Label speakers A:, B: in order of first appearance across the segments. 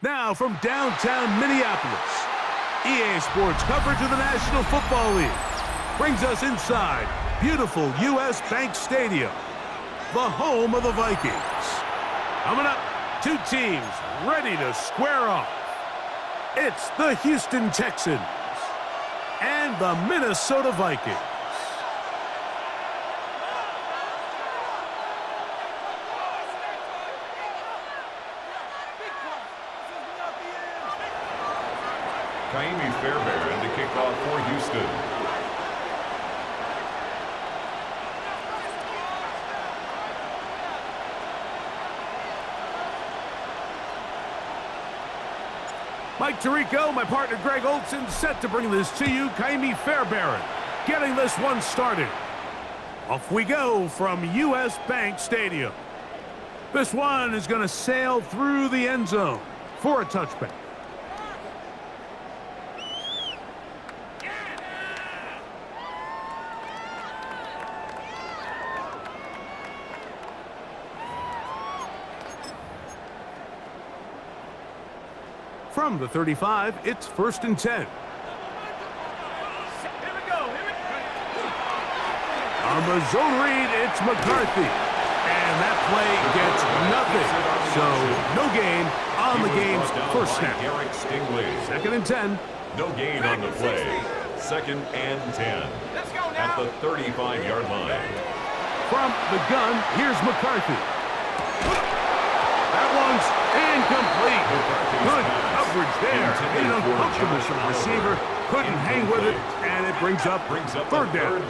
A: Now from downtown Minneapolis, EA Sports coverage of the National Football League brings us inside beautiful U.S. Bank Stadium, the home of the Vikings. Coming up, two teams ready to square off. It's the Houston Texans and the Minnesota Vikings.
B: Fairbairn to kick off for Houston.
A: Mike Tirico, my partner Greg Olson, set to bring this to you. Kaimi Fairbairn getting this one started. Off we go from U.S. Bank Stadium. This one is going to sail through the end zone for a touchback. From the 35, it's 1st and 10. On the zone read, it's McCarthy. And that play gets nothing. So, no gain on the game's first snap. 2nd and 10.
B: No gain on the play. 2nd and 10. At the 35-yard line.
A: From the gun, here's McCarthy. That one's incomplete. Good coverage there. Made uncomfortable for the receiver. Couldn't hang with it, and it brings up third down.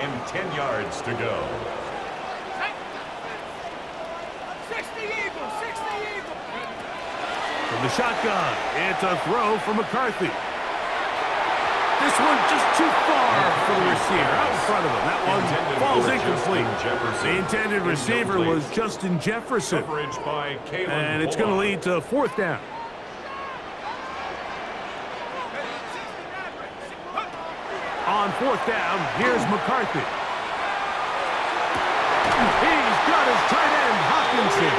B: And 10 yards to go.
C: 60 Eagles, 60 Eagles.
A: From the shotgun, it's a throw for McCarthy. This one just too far for the receiver. Out in front of him. That one falls incomplete. The intended receiver was Justin Jefferson. And it's going to lead to 4th down. On 4th down, here's McCarthy. He's got his tight end, Hawkinson.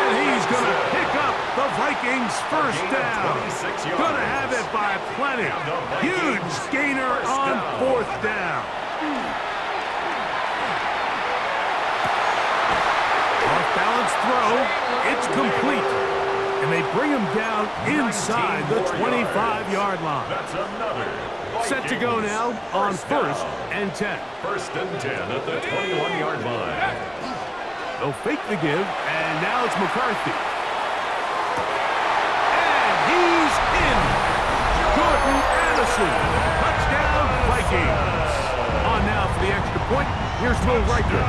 A: And he's going to pick up the Vikings' first down. Going to have it by plenty. Huge gainer on 4th down. Off-balance throw. It's complete. And they bring him down inside the 25-yard line.
B: That's another.
A: Set to go now on 1st and 10.
B: 1st and 10 at the 21-yard line.
A: They'll fake the give, and now it's McCarthy. And he's in. Jordan Addison. Touchdown, Vikings. On now for the extra point. Here's Will Riker.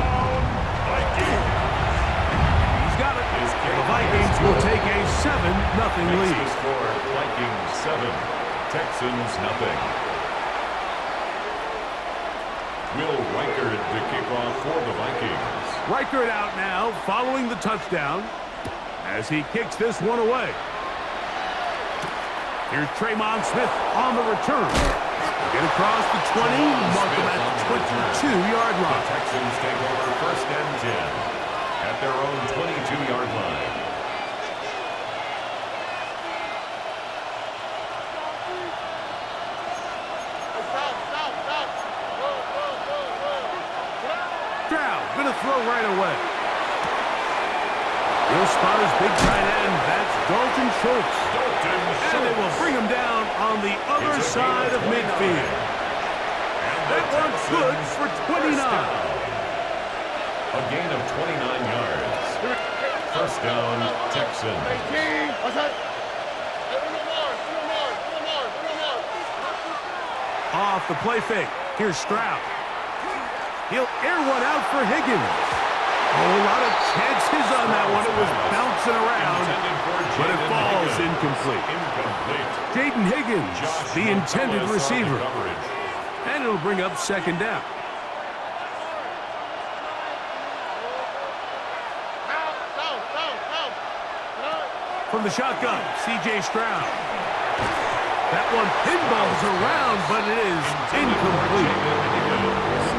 A: He's got it. The Vikings will take a 7-0 lead.
B: Vikings 7, Texans 0. Will Riker to kick off for the Vikings.
A: Riker out now, following the touchdown, as he kicks this one away. Here's Tremon Smith on the return. Get across the 20, mark him at the 22-yard line.
B: The Texans take over 1st and 10 at their own 22-yard line.
A: Going to throw right away. He'll spot his big tight end. That's Dalton Schultz. And they will bring him down on the other side of midfield. That one's good for 29.
B: A gain of 29 yards. 1st down, Texans.
A: Off the play fake. Here's Stroud. He'll air one out for Higgins. A lot of chances on that one. It was bouncing around, but it falls incomplete. Jaden Higgins, the intended receiver. And it'll bring up 2nd down. From the shotgun, C.J. Stroud. That one pinballs around, but it is incomplete.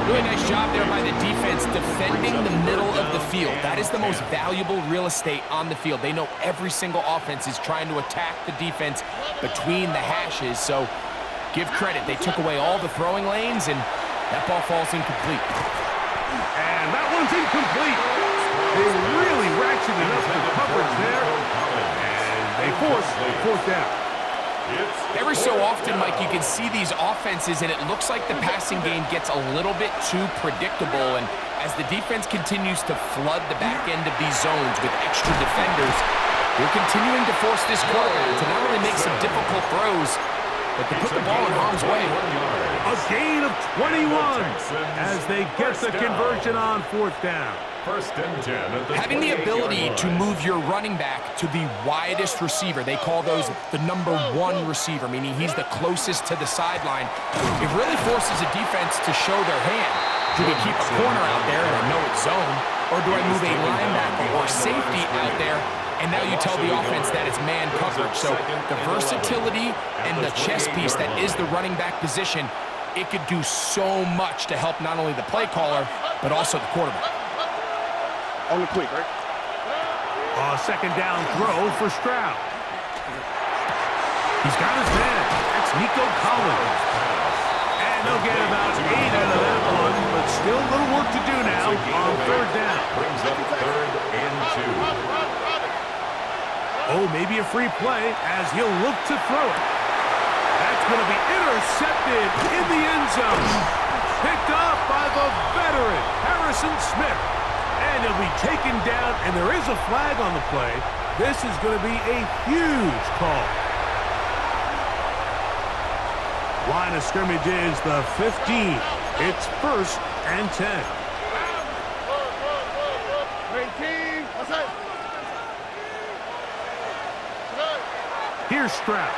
D: Really nice job there by the defense defending the middle of the field. That is the most valuable real estate on the field. They know every single offense is trying to attack the defense between the hashes, so give credit. They took away all the throwing lanes, and that ball falls incomplete.
A: And that one's incomplete. They really ratcheted up the coverage there, and they force fourth down.
D: Every so often, Mike, you can see these offenses, and it looks like the passing game gets a little bit too predictable. And as the defense continues to flood the back end of these zones with extra defenders, they're continuing to force this quarterback to not only make some difficult throws, but to put the ball in harm's way.
A: A gain of 21 as they get the conversion on fourth down.
B: First and 10.
D: Having the ability to move your running back to the widest receiver, they call those the number one receiver, meaning he's the closest to the sideline. It really forces a defense to show their hand. Do we keep a corner out there, and I know it's zone, or do I move a linebacker or safety out there, and now you tell the offense that it's man coverage? So the versatility and the chess piece that is the running back position, it could do so much to help not only the play caller, but also the quarterback.
E: On the quick, right?
A: A second down throw for Stroud. He's got his man. That's Nico Collins. And they'll get about 8 out of that one, but still a little work to do now on third down.
B: Brings up third and 2.
A: Oh, maybe a free play as he'll look to throw it. That's going to be intercepted in the end zone. Picked up by the veteran, Harrison Smith. And he'll be taken down, and there is a flag on the play. This is going to be a huge call. Line of scrimmage is the 15. It's first and 10. Here's Stroud.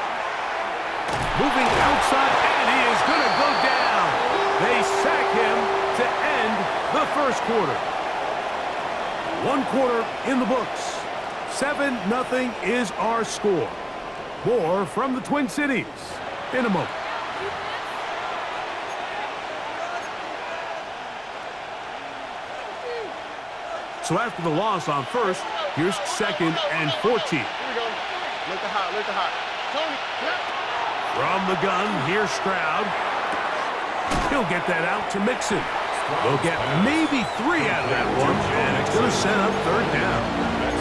A: Moving outside, and he is going to go down. They sack him to end the first quarter. One quarter in the books. 7-0 is our score. More from the Twin Cities in a moment. So after the loss on first, here's second and 14.
E: Here we go. Look the hot, look the hot. Tony,
A: From the gun, here's Stroud. He'll get that out to Mixon. They'll get maybe 3 out of that one, and it's going to set up third down.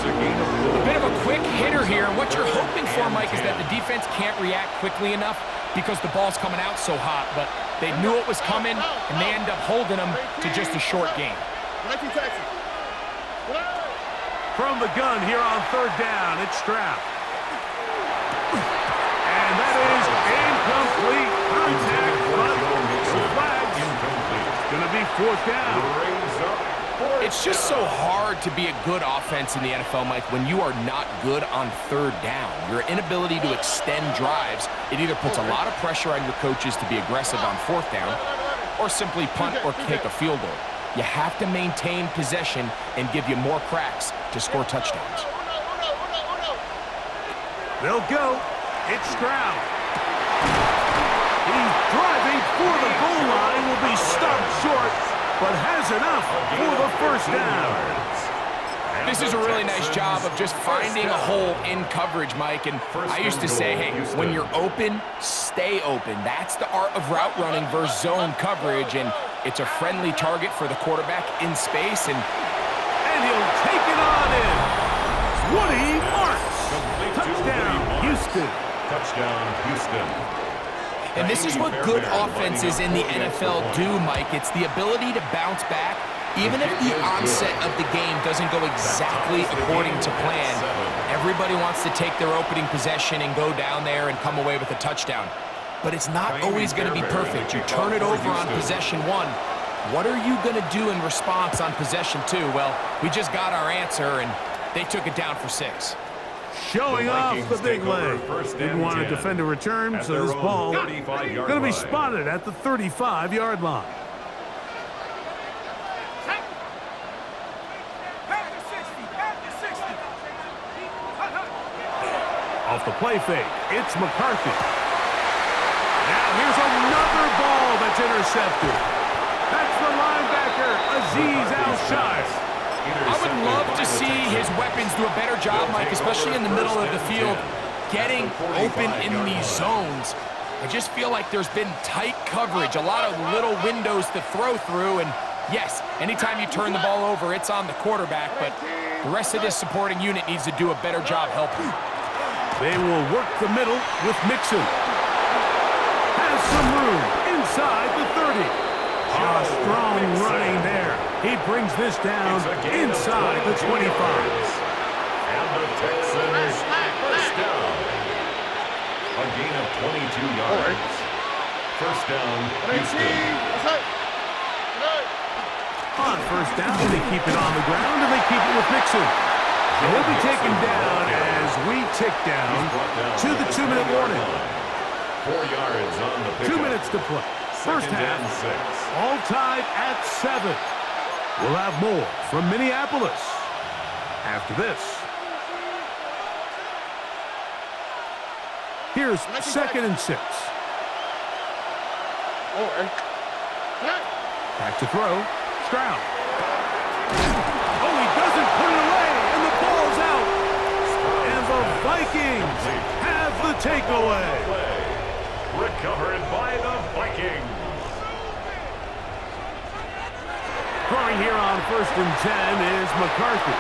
D: A bit of a quick hitter here. What you're hoping for, Mike, is that the defense can't react quickly enough because the ball's coming out so hot, but they knew it was coming, and they end up holding them to just a short game.
A: From the gun here on third down, it's Stroud. And that is incomplete. Contact, but the flag's going to be fourth down.
D: It's just so hard to be a good offense in the NFL, Mike, when you are not good on third down. Your inability to extend drives, it either puts a lot of pressure on your coaches to be aggressive on fourth down or simply punt or kick a field goal. You have to maintain possession and give you more cracks to score touchdowns.
A: They'll go. It's Stroud. He's driving for the goal line, will be stopped short, but has enough for the first down.
D: This is a really nice job of just finding a hole in coverage, Mike. And I used to say, hey, when you're open, stay open. That's the art of route running versus zone coverage. And it's a friendly target for the quarterback in space. And
A: he'll take it on in. Woody Marks. Touchdown, Houston.
B: Touchdown, Houston.
D: And this is what good offenses in the NFL do, Mike. It's the ability to bounce back, even if the onset of the game doesn't go exactly according to plan. Everybody wants to take their opening possession and go down there and come away with a touchdown. But it's not always going to be perfect. You turn it over on possession 1. What are you going to do in response on possession 2? Well, we just got our answer, and they took it down for 6.
A: Showing off the big leg. Didn't want to defend a return, so this ball going to be spotted at the 35-yard line. Off the play fake, it's McCarthy. Now here's another ball that's intercepted. That's the linebacker, Azeez Al-Shire.
D: I would love to see his weapons do a better job, Mike, especially in the middle of the field, getting open in these zones. I just feel like there's been tight coverage, a lot of little windows to throw through, and yes, anytime you turn the ball over, it's on the quarterback, but the rest of this supporting unit needs to do a better job helping.
A: They will work the middle with Mixon. Has some room inside the 30. Strong running there. He brings this down inside the 25.
B: And the Texans first down. A gain of 22 yards. First down, Houston.
A: On first down, they keep it on the ground, and they keep it with Mixon. And he'll be taken down as we tick down to the 2-minute warning.
B: 4 yards on the pickup.
A: 2 minutes to play. First half,
B: 6.
A: all tied at 7. We'll have more from Minneapolis after this. Here's 2nd and 6. Back to throw. Stroud. Oh, he doesn't put it away, and the ball's out. And the Vikings have the takeaway.
B: Recovered by the Vikings.
A: Throwing here on 1st and 10 is McCarthy.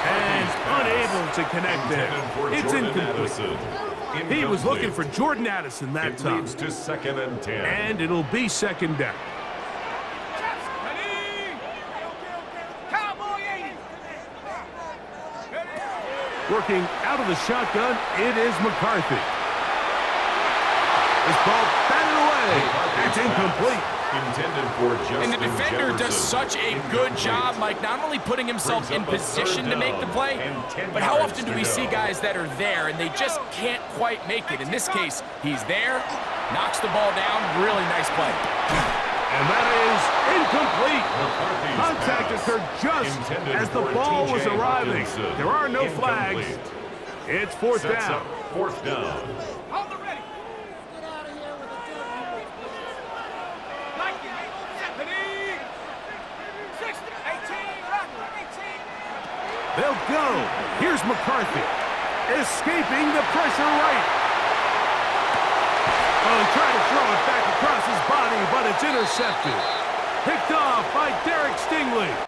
A: And unable to connect there. It's incomplete. He was looking for Jordan Addison that time.
B: It leads to 2nd and 10.
A: And it'll be 2nd down. Working out of the shotgun, it is McCarthy. This ball batted away. It's incomplete.
B: Intended for Justin
D: And the defender does
B: Jefferson.
D: such a good job, Mike, not only putting himself in position to make the play, but how often do we see guys that are there and they just can't quite make it? In this case, he's there, knocks the ball down, really nice play.
A: And that is incomplete. Contact occurred just as the ball was arriving. There are no flags. It's 4th down.
B: 4th down.
C: Hold the ready.
A: They'll go. Here's McCarthy. Escaping the pressure right. Oh, he tried to throw it back across his body, but it's intercepted. Picked off by Derek Stingley.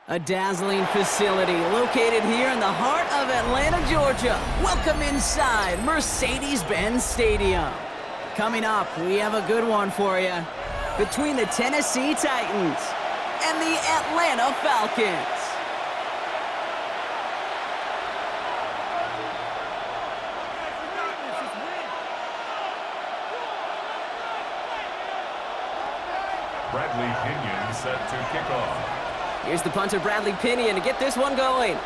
F: A dazzling facility located here in the heart of Atlanta, Georgia. Welcome inside Mercedes-Benz Stadium. Coming up, we have a good one for you. Between the Tennessee Titans and the Atlanta Falcons.
B: Bradley Pinion set to kick off.
F: Here's the punter, Bradley Pinion, to get this one going.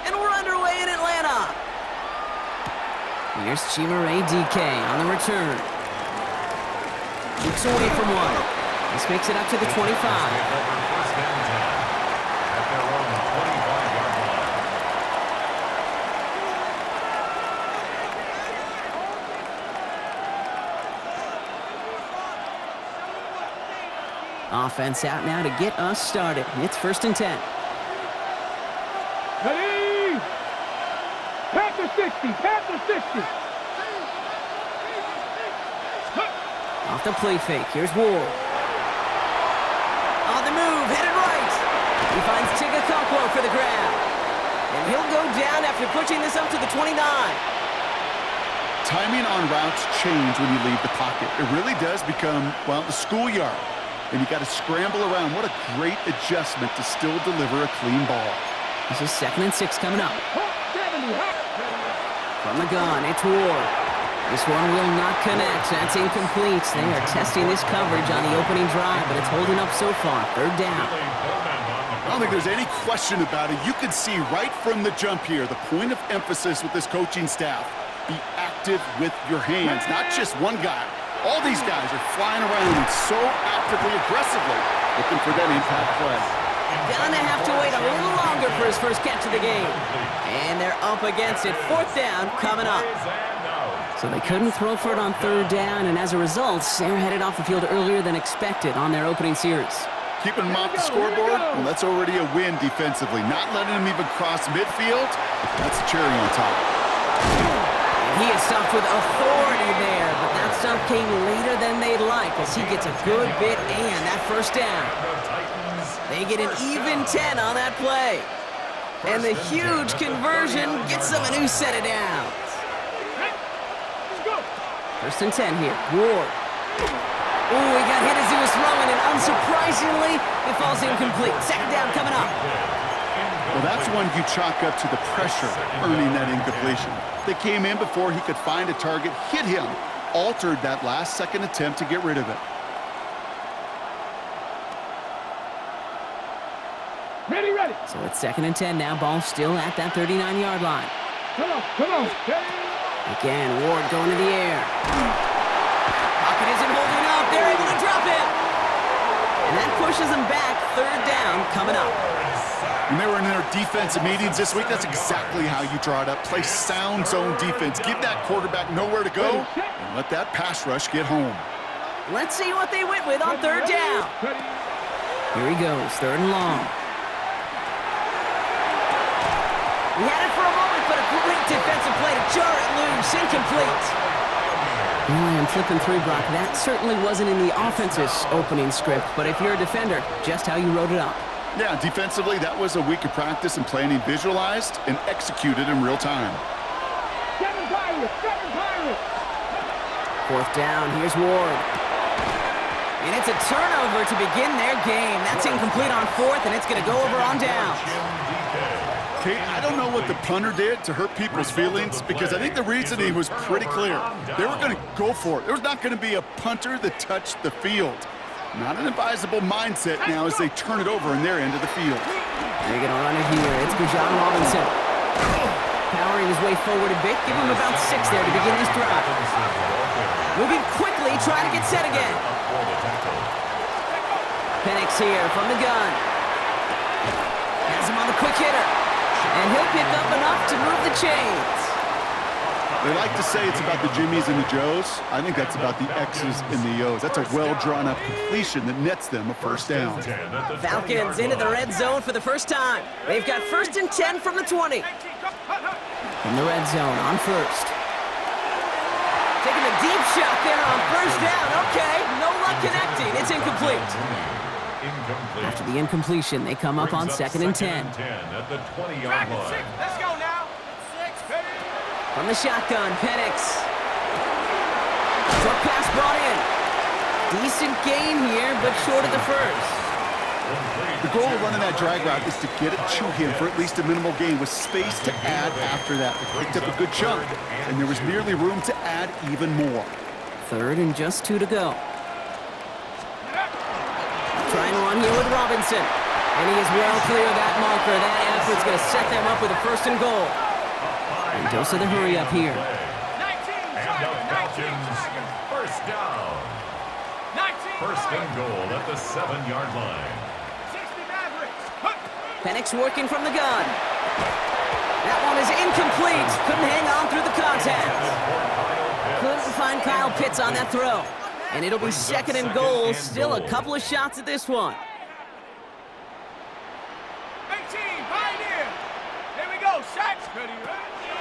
F: And we're underway in Atlanta. Here's Chima-Ray DK on the return. Looks away from one. This makes it up to the 25.
B: First and 10 at their own 25-yard line.
F: Offense out now to get us started. It's 1st and 10.
C: Ready? Panther 60, Panther 60.
F: Off the play fake. Here's Ward. On the move, headed right. He finds Tigakokwo for the grab. And he'll go down after pushing this up to the 29.
G: Timing on routes change when you leave the pocket. It really does become, well, the schoolyard. And you got to scramble around. What a great adjustment to still deliver a clean ball.
F: This is 2nd and 6 coming up. From the gun, it's Ward. This one will not connect. That's incomplete. They are testing this coverage on the opening drive, but it's holding up so far. 3rd down.
G: I don't think there's any question about it. You can see right from the jump here, the point of emphasis with this coaching staff. Be active with your hands, not just one guy. All these guys are flying around so actively, aggressively, looking for that impact play.
F: Gonna have to wait a little longer for his first catch of the game. And they're up against it. 4th down coming up. So they couldn't throw for it on 3rd down, and as a result, they're headed off the field earlier than expected on their opening series.
G: Keeping them off the scoreboard, well, that's already a win defensively. Not letting them even cross midfield, that's a cherry on top.
F: He is stopped with authority there, but that stop came later than they'd like as he gets a good bit and that 1st down. They get an even 10 on that play. And the huge conversion gets them a new set of downs. 1st and 10 here. Ward. Oh, he got hit as he was throwing, and unsurprisingly, it falls incomplete. 2nd down coming up.
G: Well, that's one you chalk up to the pressure earning that incompletion. They came in before he could find a target, hit him, altered that last-second attempt to get rid of it.
C: Ready, ready.
F: So it's 2nd and 10 now. Ball still at that 39-yard line.
C: Come on.
F: Again, Ward going to the air. Pocket isn't holding up. They're able to drop it. And that pushes them back. 3rd down coming up.
G: When they were in their defensive meetings this week, that's exactly how you draw it up. Play sound zone defense. Give that quarterback nowhere to go and let that pass rush get home.
F: Let's see what they went with on 3rd down. Here he goes, 3rd and long. He had it for a moment, but a great defensive play to jar it loose. Incomplete. Well, I'm flipping through, Brock. That certainly wasn't in the offense's opening script, but if you're a defender, just how you wrote it up.
G: Yeah, defensively, that was a week of practice and planning visualized and executed in real time.
F: 4th down, here's Ward. And it's a turnover to begin their game. That's incomplete on 4th, and it's going to go over on downs.
G: Okay, I don't know what the punter did to hurt people's feelings because I think the reasoning was pretty clear. They were going to go for it. There was not going to be a punter that touched the field. Not an advisable mindset now as they turn it over in their end of the field.
F: They're going to run it here. It's Bijan Robinson. Powering his way forward a bit. Give him about 6 there to begin this drive. Moving quickly, trying to get set again. Penix here from the gun. Has him on the quick hitter. And he'll pick up enough to move the chains.
G: They like to say it's about the Jimmies and the Joes. I think that's about the X's and the O's. That's a well-drawn-up completion that nets them a 1st down.
F: Falcons into the red zone for the first time. They've got 1st and 10 from the 20. From the red zone on 1st. Taking a deep shot there on 1st down. Okay, no luck connecting. It's incomplete.
B: incomplete.
F: After the incompletion, they come up on second and 10.
B: At the 20-yard line.
E: Let's go now.
F: From the shotgun, Penix. Short pass brought in. Decent gain here, but short of the first.
G: The goal of running that drag route is to get it to him for at least a minimal gain with space to add after that. They picked up a good chunk, and there was nearly room to add even more.
F: Third and just 2 to go. Trying to run here with Robinson. And he is well clear of that marker. That effort's going to set them up with a first and goal. And dose of the hurry up here.
B: And the Falcons, first down. First and goal at the 7-yard line.
F: Penix working from the gun. That one is incomplete. Couldn't hang on through the contact. Couldn't find Kyle Pitts on that throw. And it'll be second and goal. Still a couple of shots at this one.
E: 18, pioneer. Here we go, Shaq.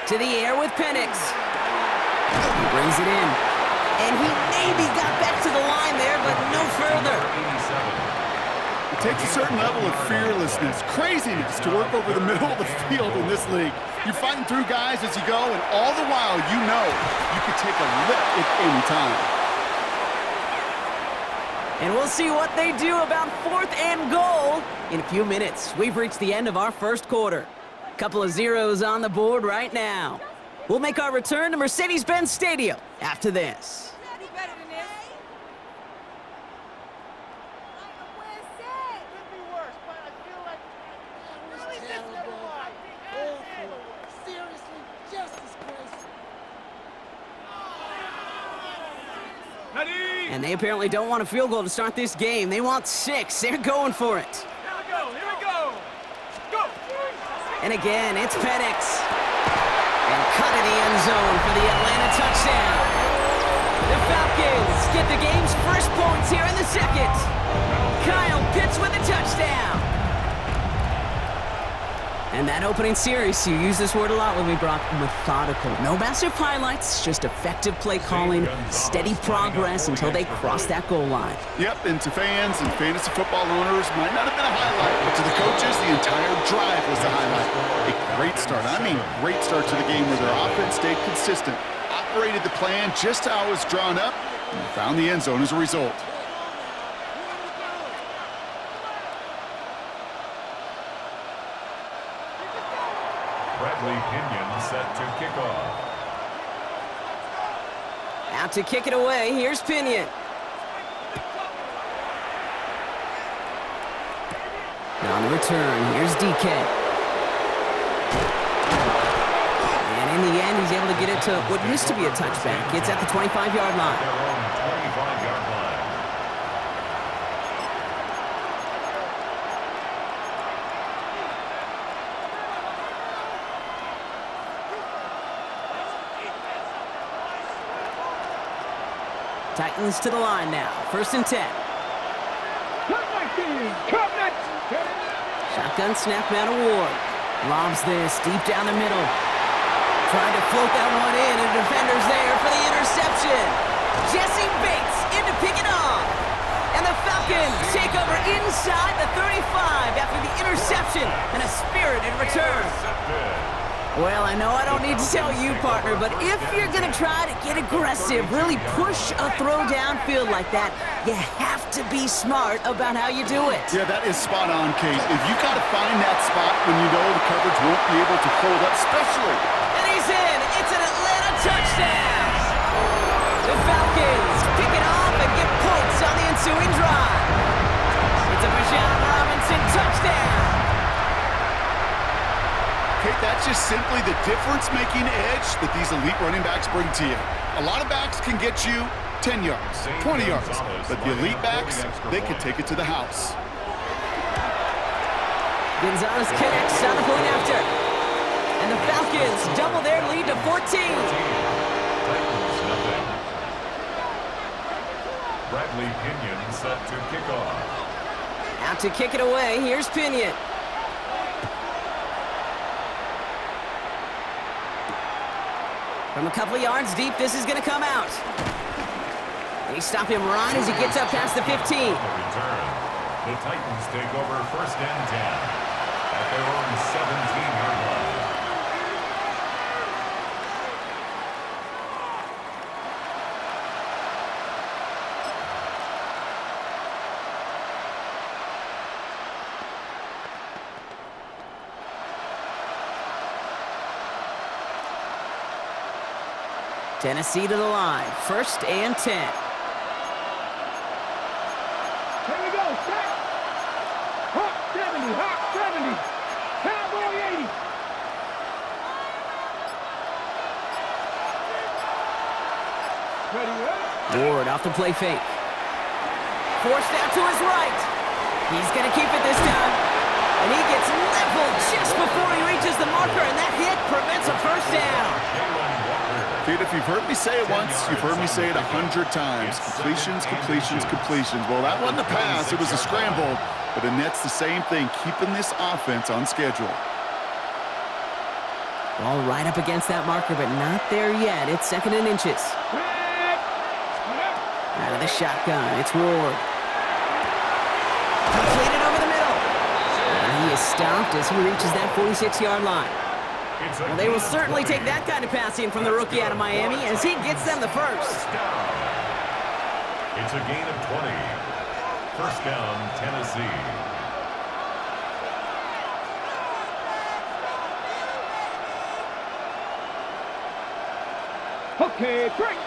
F: To the air with Penix. He brings it in. And he maybe got back to the line there, but no further.
G: It takes a certain level of fearlessness, craziness to work over the middle of the field in this league. You're fighting through guys as you go, and all the while you know you could take a lip at any time.
F: And we'll see what they do about fourth and goal in a few minutes. We've reached the end of our first quarter. Couple of zeros on the board right now. We'll make our return to Mercedes-Benz Stadium after this. And they apparently don't want a field goal to start this game. They want 6. They're going for it.
E: Here we go. Go.
F: And again, it's Penix. And cut in the end zone for the Atlanta touchdown. The Falcons get the game's first points here in the second. Kyle Pitts with a touchdown. And that opening series, you use this word a lot when we brought methodical. No massive highlights, just effective play calling, steady progress until they cross that goal line.
G: Yep, and to fans and fantasy football owners, might not have been a highlight, but to the coaches, the entire drive was the highlight. A great start. I mean, great start to the game where their offense stayed consistent, operated the plan just how it was drawn up, and found the end zone as a result.
B: Bradley Pinion set to kick off.
F: Out to kick it away, here's Pinion. On the return, here's DK. And in the end, he's able to get it to what used to be a touchback. It's at the 25-yard line.
B: Their own 25-yard line.
F: Titans to the line now. First and 10. Shotgun snap out of Ward. Lobs this deep down the middle. Trying to float that one in, and defender's there for the interception. Jesse Bates in to pick it off. And the Falcons take over inside the 35 after the interception and a spirited return. Well, I know I don't need to tell you, partner, but if you're going to try to get aggressive, really push a throw downfield like that, you have to be smart about how you do it.
G: Yeah, that is spot on, Kate. If you got to find that spot when you know the coverage won't be able to hold up, especially.
F: And he's in. It's an Atlanta touchdown. The Falcons pick it off and get points on the ensuing drive. It's a Bijan Robinson touchdown.
G: Kate, that's just simply the difference-making edge that these elite running backs bring to you. A lot of backs can get you 10 yards, 20 yards, but the elite backs, they can take it to the house.
F: Gonzalez connects on the point after. And the Falcons double their lead to 14.
B: Bradley Pinion set to kick off.
F: Out to kick it away, here's Pinion. From a couple of yards deep, this is going to come out. They stop him right as he gets up past the 15.
B: The Titans take over 1st and 10 at their own 17-yard line.
F: Tennessee to the line. 1st and 10.
C: Here we go, set. Hawk 70, Hawk 70. Cowboy 80. Ready, ready?
F: Ward off the play fake. Forced out to his right. He's going to keep it this time. And he gets leveled just before he reaches the marker, and that hit prevents a 1st down.
G: Dude, if you've heard me say it once, you've heard me say it 100 times. Completions, completions, completions. Well, that wasn't a pass. It was a scramble. But Annette's the same thing, keeping this offense on schedule.
F: Ball right up against that marker, but not there yet. It's 2nd and inches. Out of the shotgun, it's Ward. Completed over the middle. And he is stopped as he reaches that 46-yard line. Well, they will certainly take that kind of passing from the rookie out of Miami as he gets them the first.
B: It's a gain of 20. 1st down, Tennessee.
C: Okay, break.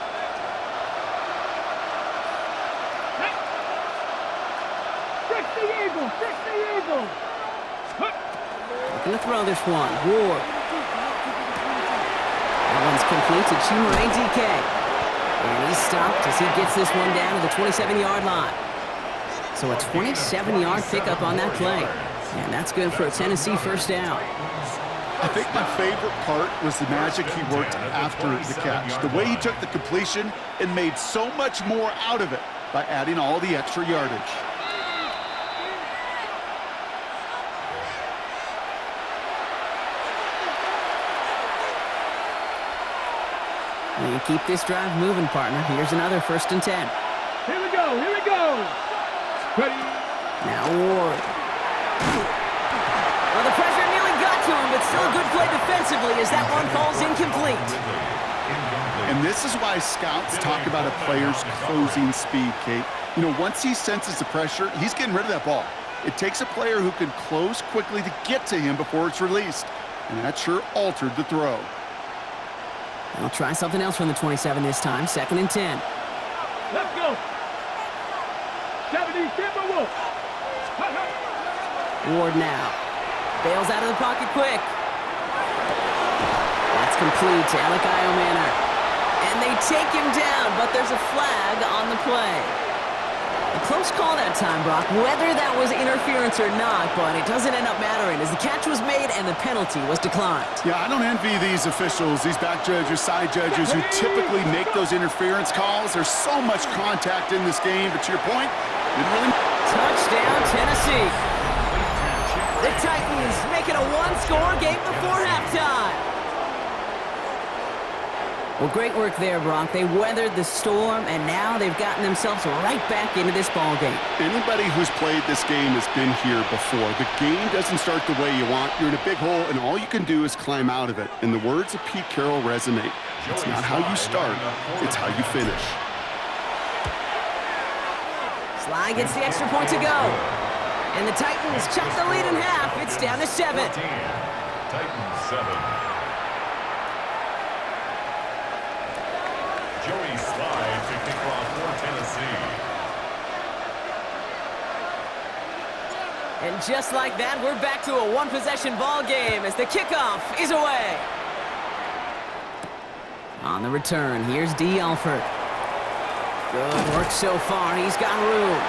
C: Fix the eagle, fix the eagle.
F: Looking to throw this one. Ward. That one's complete to Chimere DK. And he's stopped as he gets this one down to the 27-yard line. So a 27-yard pickup on that play. And that's good for a Tennessee 1st down.
G: I think my favorite part was the magic he worked after the catch. The way he took the completion and made so much more out of it by adding all the extra yardage.
F: You keep this drive moving, partner. Here's another 1st and 10.
C: Here we go, here we go. Ready.
F: Now Ward. Well, the pressure nearly got to him, but still a good play defensively as that one falls incomplete.
G: And this is why scouts talk about a player's closing speed, Kate. You know, once he senses the pressure, he's getting rid of that ball. It takes a player who can close quickly to get to him before it's released. And that sure altered the throw.
F: I'll try something else from the 27 this time. 2nd and 10.
C: Let's go. 70 Timberwolves.
F: Ward now. Bails out of the pocket quick. That's complete to Alec Manor. And they take him down, but there's a flag on the play. A close call that time, Brock, whether that was interference or not, but it doesn't end up mattering as the catch was made and the penalty was declined.
G: Yeah, I don't envy these officials, these back judges, side judges who typically make those interference calls. There's so much contact in this game, but to your point, didn't really...
F: Touchdown, Tennessee. The Titans make it a one-score game before halftime. Well, great work there, Brock. They weathered the storm, and now they've gotten themselves right back into this ball game.
G: Anybody who's played this game has been here before. The game doesn't start the way you want. You're in a big hole, and all you can do is climb out of it. And the words of Pete Carroll resonate. It's not how you start, it's how you finish.
F: Sly gets the extra point to go. And the Titans chop the lead in half. It's down to 7.
B: Titans 7. Joey Sly to kick off for Tennessee.
F: And just like that, we're back to a one-possession ball game as the kickoff is away. On the return, here's D. Alford. Good work so far. He's got room.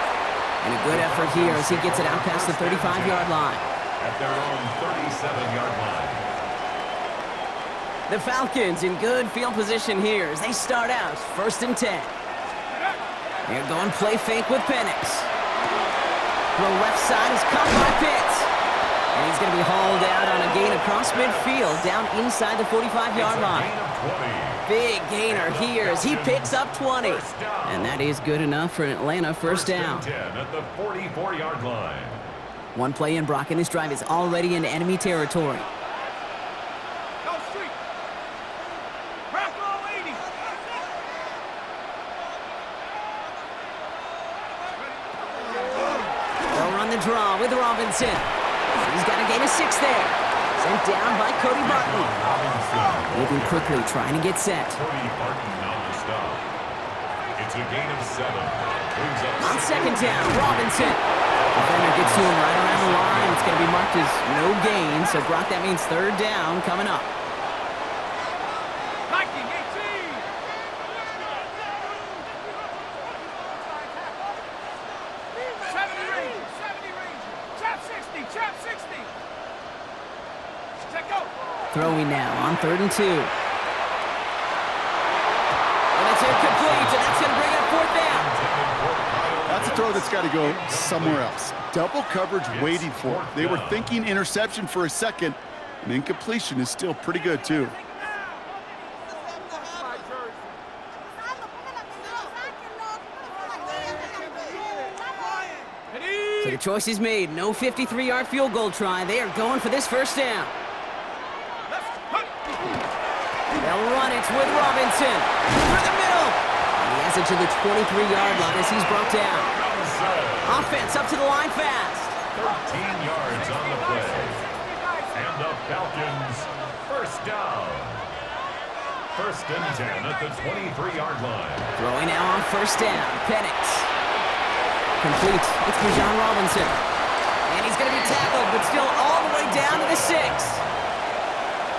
F: And a good effort here as he gets it out past the 35-yard line.
B: At their own 37-yard line.
F: The Falcons in good field position here as they start out 1st and 10. They're going play fake with Penix. The left side is caught by Pitts. And he's going to be hauled out on a gain across midfield down inside the 45-yard line.
B: Gain of 20.
F: big gainer here as he picks up 20. And that is good enough for an Atlanta first down.
B: 10 at the 44-yard line.
F: One play in, Brock, and this drive is already into enemy territory.
E: Go street. Rock roll 80.
F: They'll run the draw with Robinson. He's got a gain of 6 there. Sent down by Cody Barton. Moving quickly, trying to get set.
B: Cody Barton on the stop. It's a gain of 7. Brings up
F: On second down, Robinson. Defender gets to him right around the line. It's going to be marked as no gain. So, Brock, that means third down coming up.
E: Viking 18. Trap 60. Trap 60. Check go.
F: Throwing now on 3rd and 2. And it's incomplete, and that's going to bring up 4th down.
G: That's a throw that's got to go somewhere else. Double coverage waiting for it. They were thinking interception for a second, and incompletion is still pretty good, too.
F: So the choice is made. No 53-yard field goal try. They are going for this first down. They'll run it with Robinson. Through the middle. And he has it to the 23-yard line as he's brought down. Offense up to the line fast.
B: 13 yards on the play. And the Falcons first down. 1st and 10 at the 23-yard line.
F: Throwing now on first down. Penix. Complete. It's Bijan Robinson. And he's going to be tackled, but still all the way down to the 6.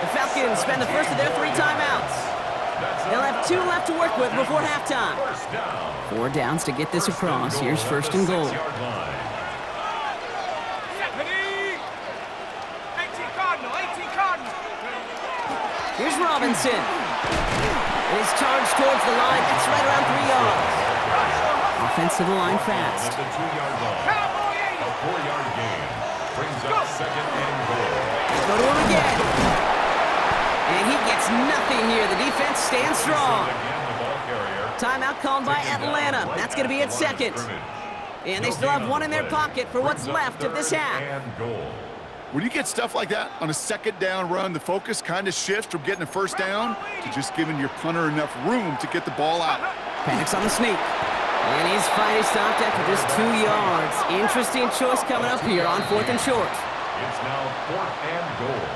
F: The Falcons spend the first of their 3 timeouts. They'll have 2 left to work with before halftime. 4 downs to get this across. Here's 1st and goal.
E: 18 Cardinal. 18 Cardinal.
F: Here's Robinson. He's charged towards the line. That's right around 3 yards. Offense to the line fast.
B: At the 2-yard line. A 4-yard gain. Brings up 2nd and goal.
F: Go to him again. And he gets nothing here. The defense stands strong. Timeout called by Atlanta. That's going to be at 2nd. And they still have 1 in their pocket for what's left of this half.
G: When you get stuff like that on a 2nd down run, the focus kind of shifts from getting a first down to just giving your punter enough room to get the ball out.
F: Penix on the sneak. And his fight is stopped after just 2 yards. Interesting choice coming up here on 4th and short.
B: It's now 4th and goal.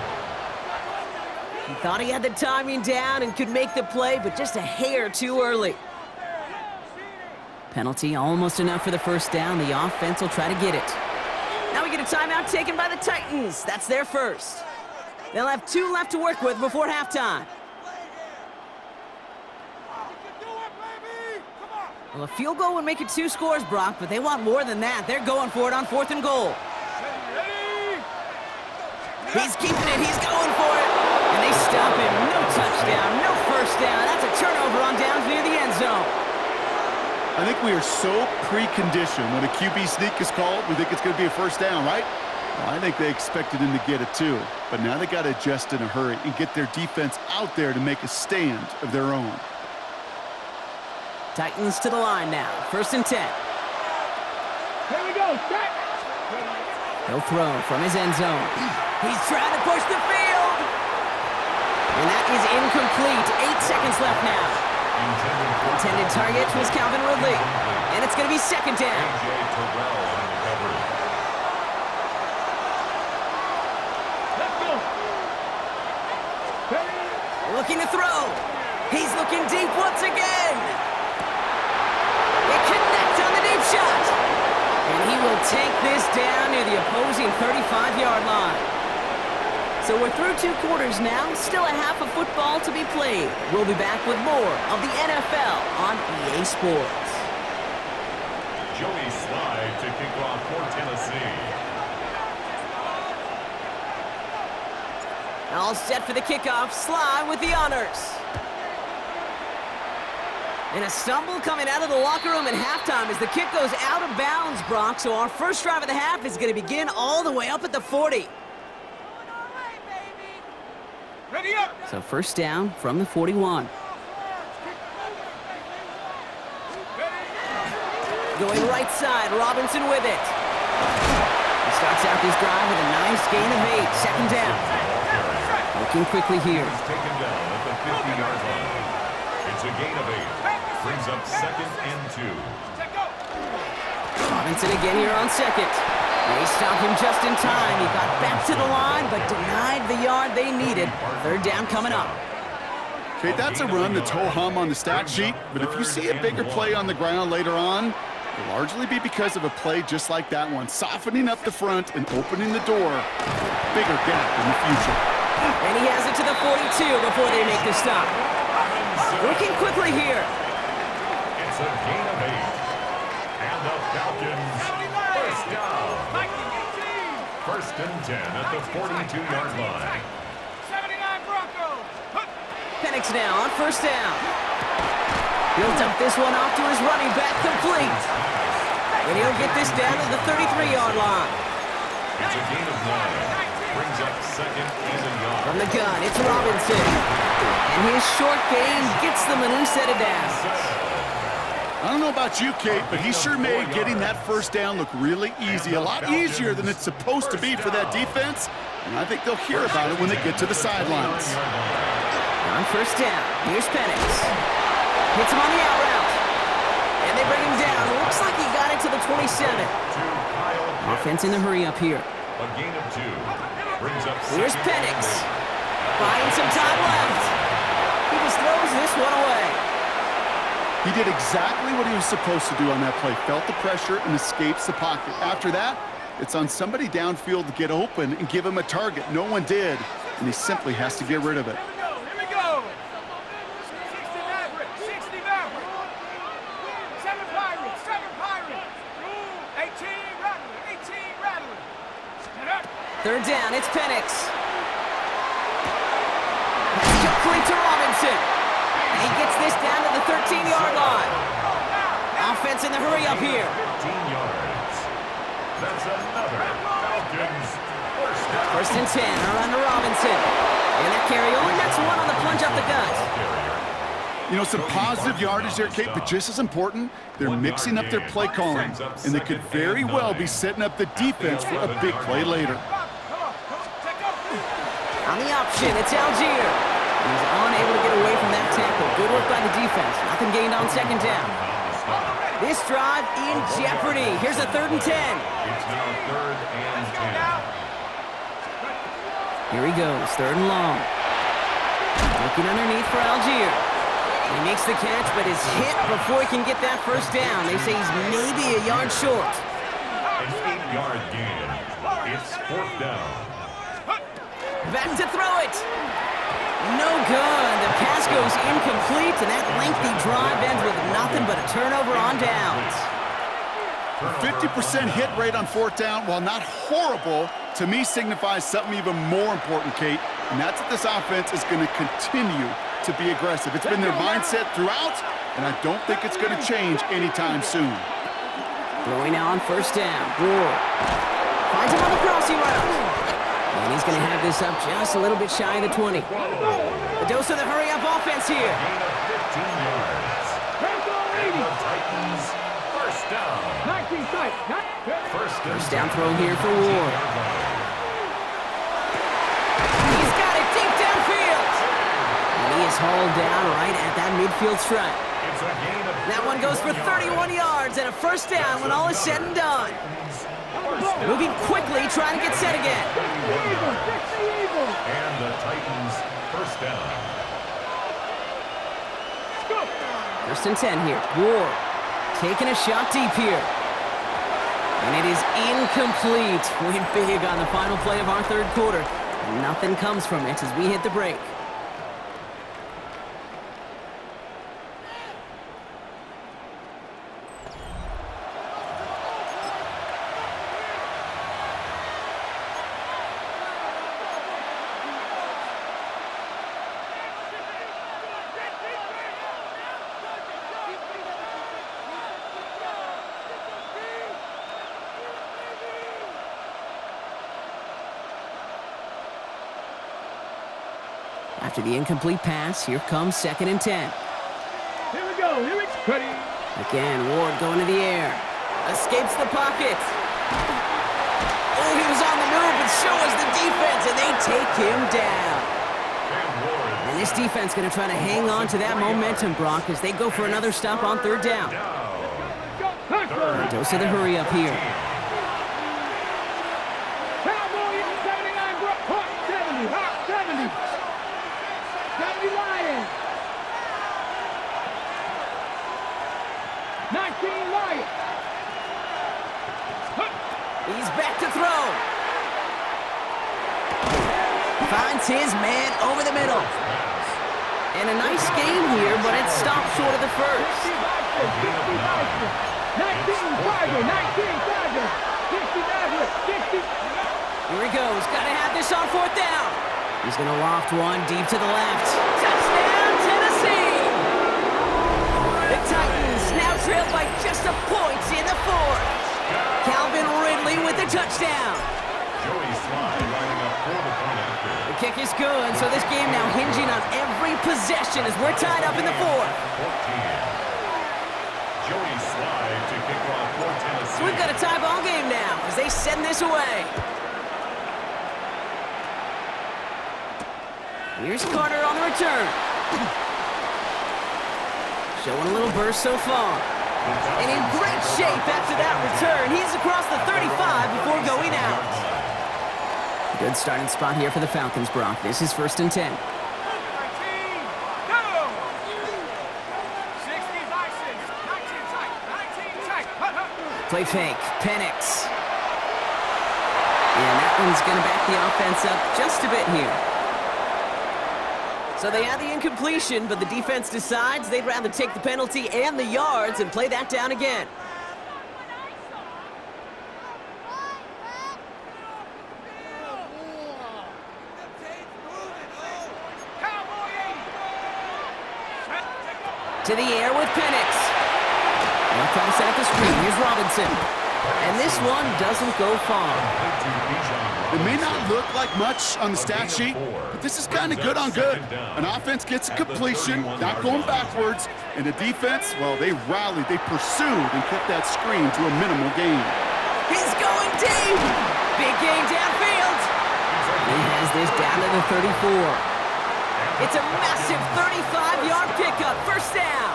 F: He thought he had the timing down and could make the play, but just a hair too early. Penalty almost enough for the first down. The offense will try to get it. Now we get a timeout taken by the Titans. That's their first. They'll have 2 left to work with before halftime. Well, a field goal would make it 2 scores, Brock, but they want more than that. They're going for it on 4th and goal. He's keeping it. He's going for it. And they stop him. No touchdown. No first down. That's a turnover on downs near the end zone.
G: I think we are so preconditioned when a QB sneak is called, we think it's going to be a first down, right? Well, I think they expected him to get it too. But now they got to adjust in a hurry and get their defense out there to make a stand of their own.
F: Titans to the line now. 1st and 10.
C: Here we go. Check.
F: He'll throw from his end zone. He's trying to push the field. And that is incomplete. 8 seconds left now. Intended target was Calvin Ridley. And it's going to be 2nd down.
C: Let's go.
F: Looking to throw. He's looking deep once again. They connect on the deep shot. And he will take this down near the opposing 35-yard line. So we're through 2 quarters now. Still a half of football to be played. We'll be back with more of the NFL on EA Sports.
B: Joey Slide to kick off for Tennessee.
F: All set for the kickoff. Sly with the honors. And a stumble coming out of the locker room at halftime as the kick goes out of bounds, Brock. So our first drive of the half is going to begin all the way up at the 40.
E: Ready up.
F: So first down from the 41. Going right side, Robinson with it. He starts out this drive with a nice gain of 8, second down. Looking quickly here.
B: He's taken down at the 50-yard line. It's a gain of 8. Brings up 2nd and 2.
F: Robinson again here on second. They stop him just in time. He got back to the line, but denied the yard they needed. Third down coming up.
G: Okay, that's a run that's ho-hum on the stat sheet, but if you see a bigger play on the ground later on, it'll largely be because of a play just like that one, softening up the front and opening the door for a bigger gap in the future.
F: And he has it to the 42 before they make the stop. Working quickly here.
B: It's a gain of 8. And the Falcons, first down. 1st and 10 at the 42-yard line.
E: 79 Broncos.
F: Penix now on first down. He'll dump this one off to his running back, complete. And he'll get this down to the 33-yard line.
B: It's a gain of 9. Brings up 2nd and a yard.
F: From the gun, it's Robinson. And his short gain gets them a new set of downs.
G: I don't know about you, Kate, but he sure made getting that first down look really easy, a lot easier than it's supposed to be for that defense, and I think they'll hear about it when they get to the sidelines.
F: On first down, here's Penix. Hits him on the out route. And they bring him down. Looks like he got it to the 27. Offense in the hurry up here.
B: A gain of 2. Brings up
F: Here's
B: 2nd
F: Penix.
B: and 8.
F: Buying some time left. He just throws this one away.
G: He did exactly what he was supposed to do on that play, felt the pressure and escapes the pocket. After that, it's on somebody downfield to get open and give him a target. No one did, and he simply has to get rid of it.
E: Here we go. 60 Mavericks. 60 Mavericks. 7 Pirates. 7 Pirates. 18 Rattlers. 18 Rattlers.
F: Third down, it's Penix. That's complete to Robinson. And he gets this down to the 13-yard line. Offense in the hurry up here.
B: 15 yards. That's another Falcons first down.
F: First and 10, around to Robinson. And that carry on, that's one on the plunge up the gut.
G: You know, some positive yardage there, Kate, but just as important, they're mixing up their play calling, and they could very well be setting up the defense for a big play later.
F: On the option, it's Algier. He's unable to get away from that tackle. Good work by the defense. Nothing gained on second down. This drive in jeopardy. Here's a 3rd and 10.
B: It's now 3rd and 10.
F: Here he goes, 3rd and long. Looking underneath for Algier. He makes the catch, but is hit before he can get that first down. They say he's maybe a yard short.
B: An 8-yard gain. It's 4th down.
F: Back to throw it. No good. The pass goes incomplete, and that lengthy drive ends with nothing but a turnover on downs.
G: 50% hit rate on 4th down, while not horrible, to me signifies something even more important, Kate, and that's that this offense is going to continue to be aggressive. It's been their mindset throughout, and I don't think it's going to change anytime soon.
F: Throwing now on first down. Ward finds him on the crossing route. And he's going to have this up just a little bit shy of the 20. A dose of the hurry-up offense here.
B: Gain of 15 yards. And the Titans first down.
C: 19 sight.
B: First
F: Down throw here for Ward. He's got it deep downfield. And he is hauled down right at that midfield stripe.
B: It's a gain of
F: That one goes for 31 yards and a first down when all is said and done. Moving quickly, trying to get set again.
B: And the Titans first down.
F: First and 10 here. Ward taking a shot deep here. And it is incomplete. Went big on the final play of our 3rd quarter. Nothing comes from it as we hit the break. After the incomplete pass, here comes 2nd and 10.
C: Here we go. Here we go. Ready.
F: Again, Ward going to the air. Escapes the pocket. Oh, he was on the move, but so was the defense, and they take him down. And this defense going to try to hang on to that momentum, Brock, as they go for another stop on third down. Dose of the hurry up here.
C: Cowboy in 79, bro. Hot 70, hot 70. 70 Lions. 19 Lions.
F: He's back to throw. Finds his man over the middle. And a nice game here, but it stopped short of the first.
C: 19 Tiger, 19 Tiger. 60 Maverick, 60.
F: Here he goes. Got to have this on fourth down. He's going to loft one deep to the left. Touchdown, Tennessee! The Titans now trail by just a point in the fourth. Calvin Ridley with the touchdown.
B: Joey Slide lining up for the point after.
F: The kick is good, so this game now hinging on every possession as we're tied up in the fourth.
B: 14. Joey Slide to kick off for Tennessee.
F: So we've got a tie ball game now as they send this away. Here's Carter on the return. Showing a little burst so far. And in great shape after that return. He's across the 35 before going out. Good starting spot here for the Falcons, Brock. This is 1st and 10.
E: 19, go! 60 Bisons, 19 tight, 19 tight. Hut, hut.
F: Play fake, Penix. And that one's going to back the offense up just a bit here. So they had the incompletion, but the defense decides they'd rather take the penalty and the yards and play that down again.
E: Cowboy 80.
F: To the air with Penix. Now trying to set up the screen. Here's Robinson. And this one doesn't go far.
G: It may not look like much on the stat sheet, but this is kind of good on good. An offense gets a completion, not going backwards, and the defense, well, they rallied, they pursued, and kept that screen to a minimal gain.
F: He's going deep. Big gain downfield. He has this down to the 34. It's a massive 35-yard pickup. First down.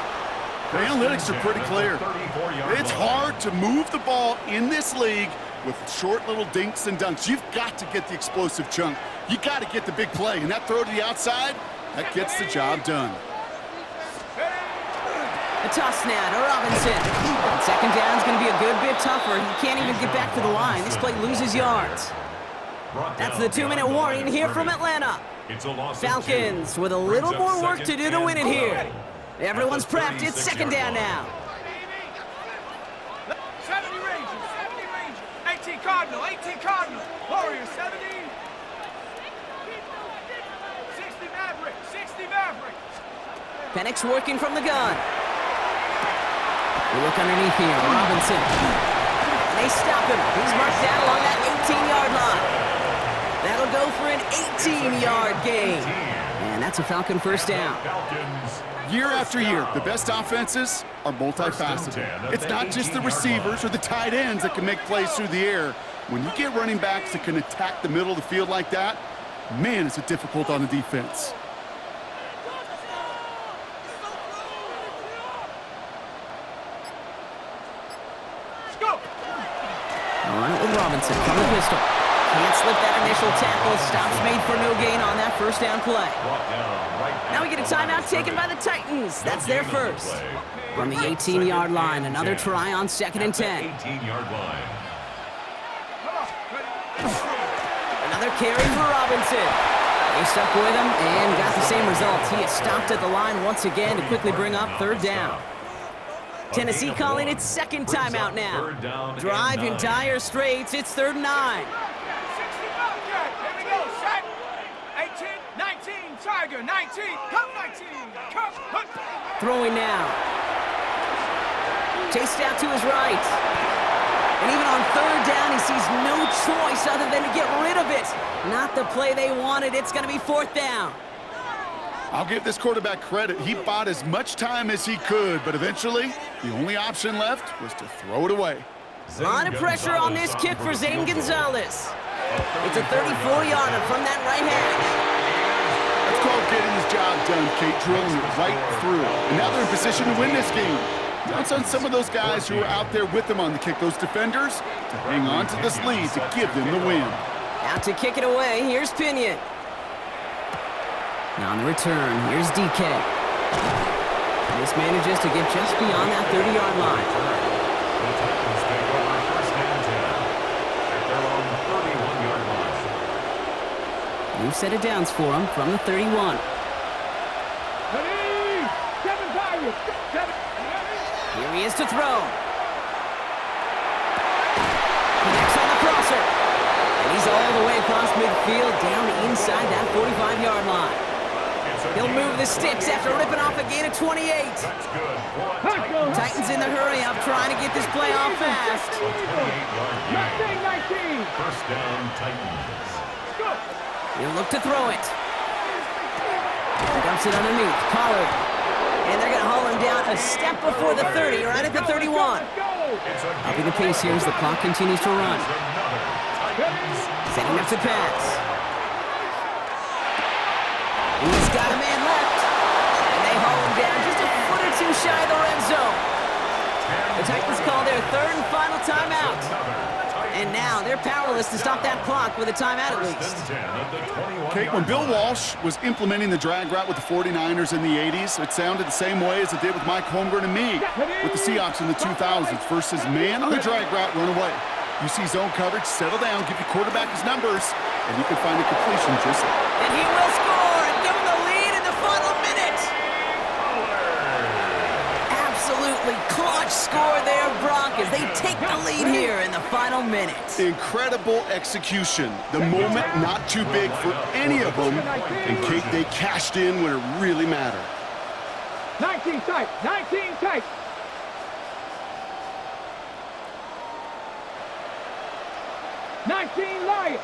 G: The analytics are pretty clear. It's hard to move the ball in this league with short little dinks and dunks. You've got to get the explosive chunk. You got to get the big play. And that throw to the outside, that gets the job done.
F: A toss now to Robinson. Second down's going to be a good bit tougher. He can't even get back to the line. This play loses yards. That's the 2-minute warning here from Atlanta. Falcons with a little more work to do to win it here. Everyone's prepped. It's second down now.
E: 70 Rangers, 70 Rangers. 18 Cardinal, 18 Cardinal. Warriors, 70. 60 Maverick, 60 Maverick.
F: Penix working from the gun. We look underneath here. Robinson. They stop him. He's marked down along that 18-yard line. That'll go for an 18-yard gain. And that's a Falcon first down.
G: Year after year, the best offenses are multifaceted. It's not just the receivers or the tight ends that can make plays through the air. When you get running backs that can attack the middle of the field like that, man, is it difficult on the defense.
F: All right, with Robinson from the pistol. Can't slip that initial tackle. Stops made for no gain on that first down play. Now we get a timeout taken by the Titans. That's their first. From the 18-yard line, another try on 2nd and 10.
B: 18-yard line.
F: Another carry for Robinson. They stuck with him and got the same result. He is stopped at the line once again to quickly bring up third down. Tennessee calling its second timeout now. Drive in dire straits. It's 3rd and 9.
E: 60 Bobcat. Here we go. Set. 18, 19, Tiger, 19. Come 19. Come. Hunt.
F: Throwing now. Chased out to his right. And even on 3rd down, he sees no choice other than to get rid of it. Not the play they wanted. It's going to be 4th down.
G: I'll give this quarterback credit. He bought as much time as he could, but eventually, the only option left was to throw it away.
F: A lot of pressure on this kick for Zane Gonzalez. It's a 34-yarder from that right hand.
G: That's called getting his job done, Kate, drilling it right through. And now they're in position to win this game. That's on some of those guys who are out there with them on the kick, those defenders, to hang on to this lead to give them the win.
F: Out to kick it away, here's Pinion. Now on the return, here's DK. This manages to get just beyond that 30-yard line.
B: The Titans take over first and 10 at their own 31-yard line.
F: New set of downs for him from the 31.
C: Ready? 7 Tigers. 7.
F: Here he is to throw. Connects on the crosser. And he's all the way across midfield, down inside that 45-yard line. He'll move the sticks after ripping off a gain of 28.
B: That's good.
F: Titans in the hurry up, trying to get this play off fast.
B: 28-yard gain.
C: 19.
B: First down, Titans.
C: Go.
F: He'll look to throw it. Dumps it underneath. Pollard. And they're going to haul him down a step before the 30, right at the 31. Upping the pace here as the clock continues to run. Setting up to pass. He's got a man left. And they haul him down just a foot or two shy of the red zone. The Titans call their third and final timeout. And now they're powerless to stop that clock with a timeout at least.
G: Kate, when Bill Walsh was implementing the drag route with the 49ers in the 80s, it sounded the same way as it did with Mike Holmgren and me with the Seahawks in the 2000s versus man on the drag route, run away. You see zone coverage, settle down, give your quarterback his numbers, and you can find a completion just like that.
F: And he will score and give him the lead in the final minute. Absolutely clutch score there, Brock, as they take the lead here in the final minute.
G: Incredible execution. The moment not too big for any of them. And Kate, they cashed in when it really mattered.
C: 19 tight. 19 tight. Lions.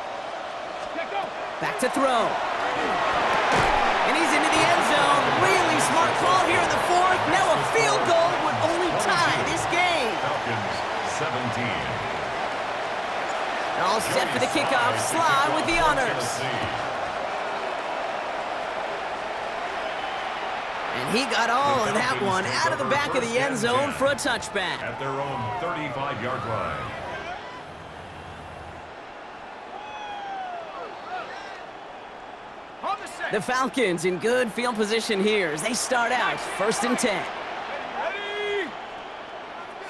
F: Back to throw. And he's into the end zone. Really smart call here in the fourth. Now a field goal would only tie this game.
B: Falcons 17.
F: All set for the kickoff. Sly with the honors. And he got all of that one out of the back of the end zone for a touchback.
B: At their own 35-yard line.
F: The Falcons in good field position here as they start out first and 10.
E: Ready?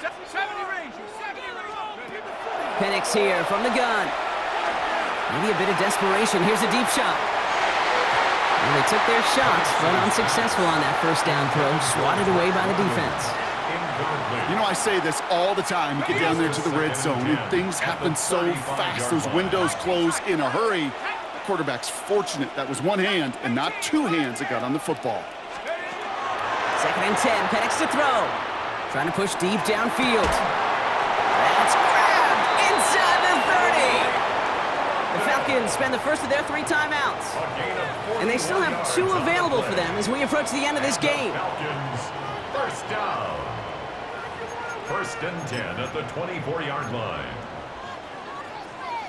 E: 70 Rangers. 70 Rangers.
F: Penix here from the gun. Maybe a bit of desperation. Here's a deep shot. And they took their shots, but unsuccessful on that first down throw. Swatted away by the defense.
G: You know, I say this all the time. You get down there to the red zone, and things happen so fast. Those windows close in a hurry. Quarterback's fortunate that was one hand and not two hands that got on the football.
F: Second and 10, Penix to throw. Trying to push deep downfield. That's grabbed inside the 30. The Falcons spend the first of their 3 timeouts. And they still have 2 available for them as we approach the end of this game.
B: Falcons, first down. First and 10 at the 24-yard line.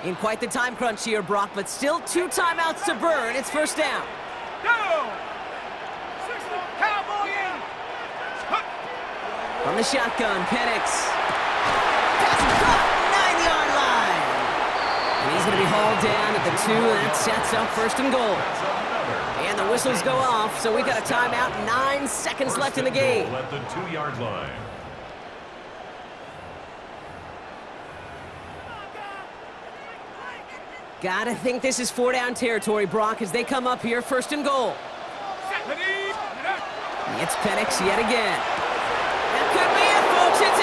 F: In quite the time crunch here, Brock, but still 2 timeouts to burn. It's first down.
E: Down. 60. Cowboy in.
F: From the shotgun, Penix. Pass and caught, 9-yard line. And he's going to be hauled down at the 2, and that sets up first and goal. And the whistles go off, so we've got a timeout, 9 seconds left in the game.
B: At the 2-yard line.
F: Gotta think this is 4-down territory, Brock, as they come up here, first and goal. It's Penix yet again. That could be it, folks. It's